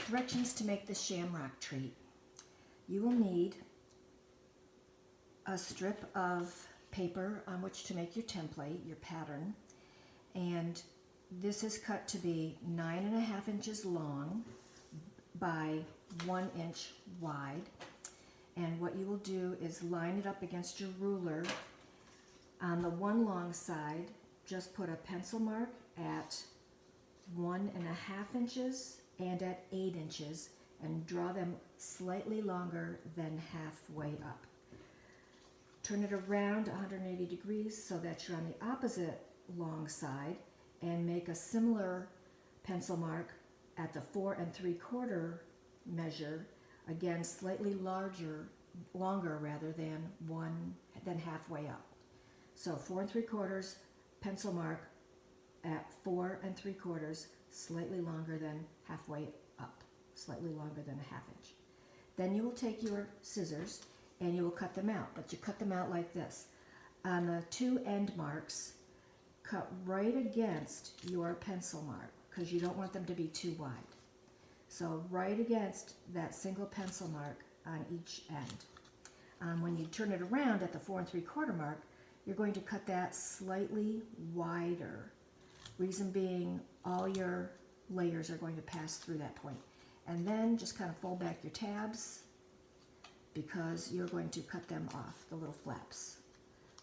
Directions to make the shamrock treat. You will need a strip of paper on which to make your template, your pattern, and this is cut to be 9.5 inches long by 1 inch wide. And what you will do is line it up against your ruler. On the one long side, just put a pencil mark at 1.5 inches and at 8 inches and draw them slightly longer than halfway up. Turn it around 180 degrees so that you're on the opposite long side and make a similar pencil mark at the 4 3/4 measure, again slightly longer rather than halfway up. So 4 3/4 pencil mark at 4 3/4, slightly longer than halfway up, slightly longer than a 1/2 inch. Then you will take your scissors and you will cut them out, but you cut them out like this. On the 2 end marks, cut right against your pencil mark because you don't want them to be too wide. So right against that single pencil mark on each end. When you turn it around at the 4 3/4 mark, you're going to cut that slightly wider. Reason being, all your layers are going to pass through that point. And then just kind of fold back your tabs because you're going to cut them off, the little flaps.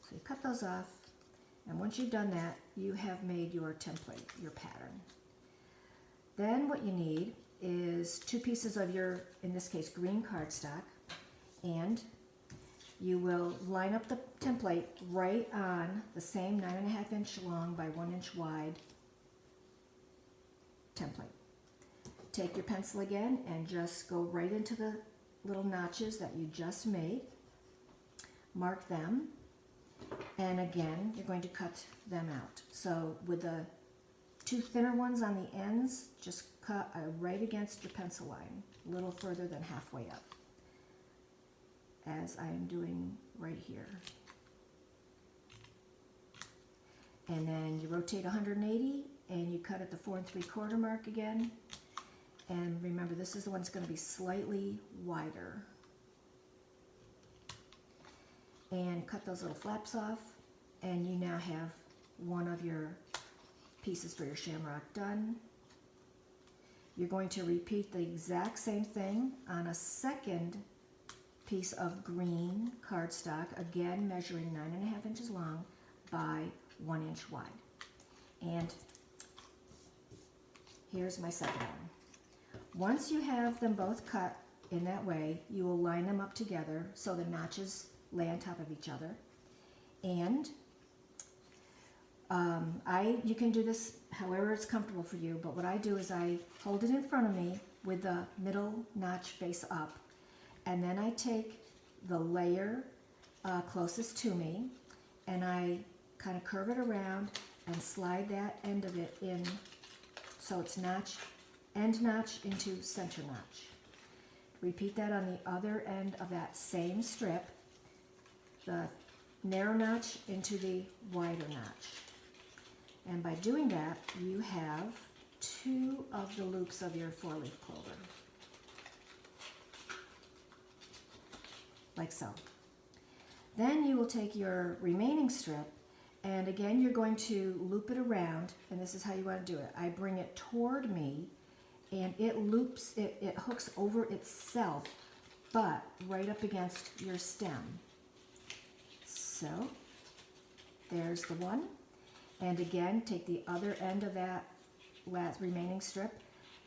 So you cut those off, and once you've done that, you have made your template, your pattern. Then what you need is 2 pieces of your, in this case, green cardstock, and you will line up the template right on the same 9.5 inch long by 1 inch wide template. Take your pencil again and just go right into the little notches that you just made. Mark them, and again, you're going to cut them out. So with the 2 thinner ones on the ends, just cut right against your pencil line, a little further than halfway up, as I'm doing right here. And then you rotate 180 and you cut at the 4 3/4 mark again. And remember, this is the one that's going to be slightly wider. And cut those little flaps off, and you now have one of your pieces for your shamrock done. You're going to repeat the exact same thing on a second piece of green cardstock, again measuring 9.5 inches long by 1 inch wide. And here's my second one. Once you have them both cut in that way, you will line them up together so the notches lay on top of each other. And you can do this however it's comfortable for you, but what I do is I hold it in front of me with the middle notch face up, and then I take the layer closest to me and I kind of curve it around and slide that end of it in so it's end notch into center notch. Repeat that on the other end of that same strip, the narrow notch into the wider notch. And by doing that, you have 2 of the loops of your 4-leaf clover, like so. Then you will take your remaining strip, and again you're going to loop it around, and this is how you want to do it. I bring it toward me, and it loops, it hooks over itself, but right up against your stem. So there's the one. And again, take the other end of that last remaining strip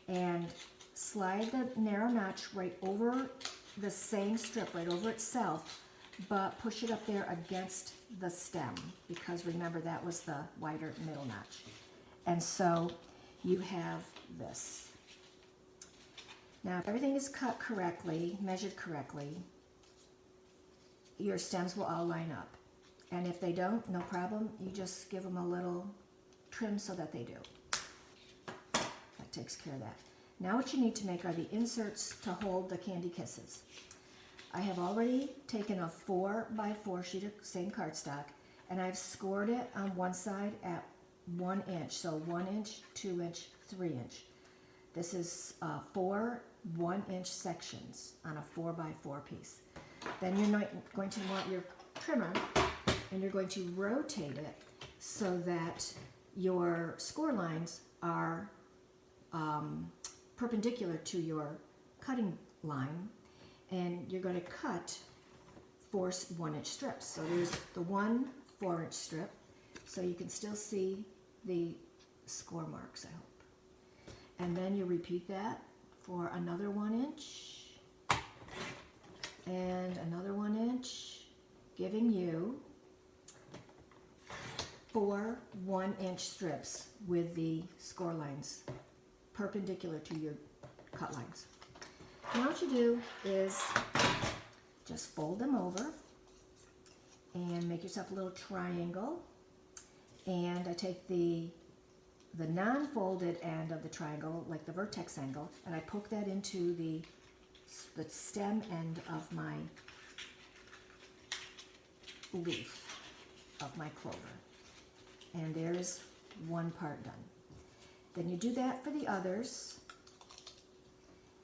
and slide the narrow notch right over the same strip, right over itself, but push it up there against the stem, because remember that was the wider middle notch. And so you have this. Now, if everything is cut correctly, measured correctly, your stems will all line up. And if they don't, no problem. You just give them a little trim so that they do. That takes care of that. Now what you need to make are the inserts to hold the Candy Kisses. I have already taken a 4x4 sheet of same cardstock, and I've scored it on one side at 1 inch. So 1 inch, 2 inch, 3 inch. This is 4 1-inch sections on a 4x4 piece. Then you're going to want your trimmer, and you're going to rotate it so that your score lines are perpendicular to your cutting line, and you're going to cut 4 1-inch strips. So there's the one 4-inch strip, so you can still see the score marks, I hope. And then you repeat that for another 1-inch and another 1-inch, giving you 4 1-inch strips with the score lines perpendicular to your cut lines. Now what you do is just fold them over and make yourself a little triangle. And I take the non-folded end of the triangle, like the vertex angle, and I poke that into the stem end of my leaf of my clover. And there's one part done. Then you do that for the others,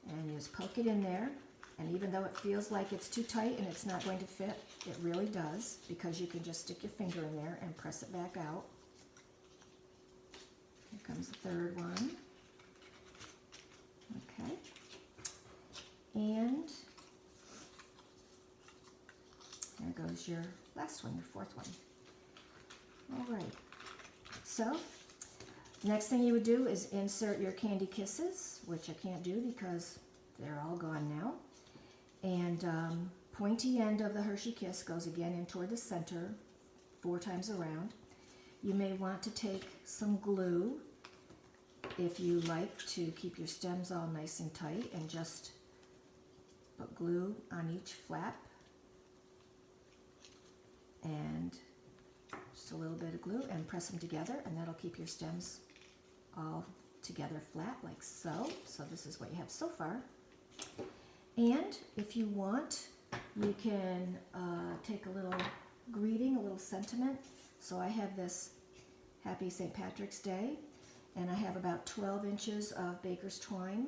and you just poke it in there. And even though it feels like it's too tight and it's not going to fit, it really does, because you can just stick your finger in there and press it back out. Here comes the third one. Okay. And there goes your last one, your fourth one. All right. So, next thing you would do is insert your Candy Kisses, which I can't do because they're all gone now. And pointy end of the Hershey Kiss goes again in toward the center 4 times around. You may want to take some glue if you like to keep your stems all nice and tight, and just put glue on each flap and just a little bit of glue and press them together, and that'll keep your stems all together flat like so. So this is what you have so far. And if you want, you can take a little greeting, a little sentiment. So I have this Happy St. Patrick's Day, and I have about 12 inches of baker's twine,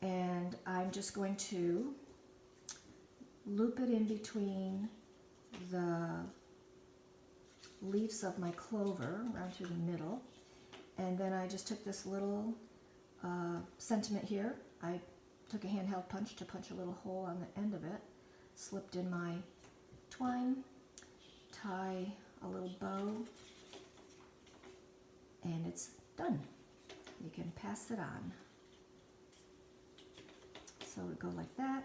and I'm just going to loop it in between the leaves of my clover around through the middle. And then I just took this little sentiment here. I took a handheld punch to punch a little hole on the end of it, slipped in my twine, tie a little bow, and it's done. You can pass it on. So it would go like that.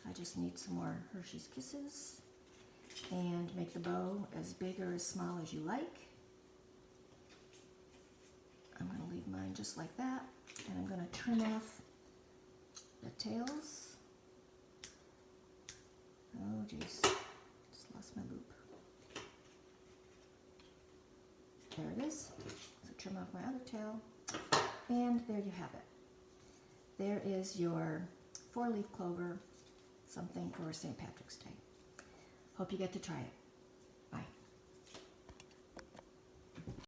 I just need some more Hershey's Kisses, and make the bow as big or as small as you like. I'm going to leave mine just like that, and I'm going to trim off the tails. Oh geez, just lost my loop. There it is. So trim off my other tail, and there you have it. There is your 4-leaf clover, something for St. Patrick's Day. Hope you get to try it.